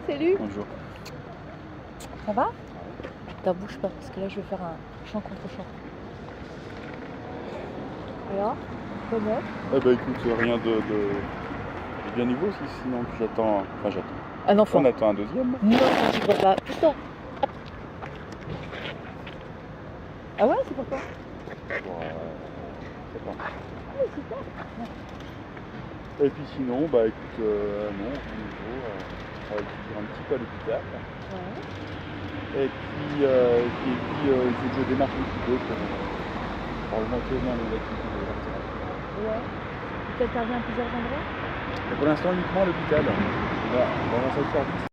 Salut. Bonjour. Ça va? Attends, bouge pas, parce que là, je vais faire un chant contre chant. Alors, comment? Eh ben écoute, rien de bien niveau aussi, sinon j'attends. Enfin j'attends. Un enfant. On attend un deuxième. Non, je vois pas. Putain. Ah ouais, c'est pour toi? Bon, je sais pas. Ah oui, super. Et puis sinon, bah écoute, non, au niveau, on va étudier un petit peu à l'hôpital. Ouais. Et puis, il faut que je démarche un petit peu pour augmenter au moins les activités de l'art thérapie. Ouais. Tu interviens à plusieurs endroits? Mais pour l'instant uniquement à l'hôpital. Voilà, on va faire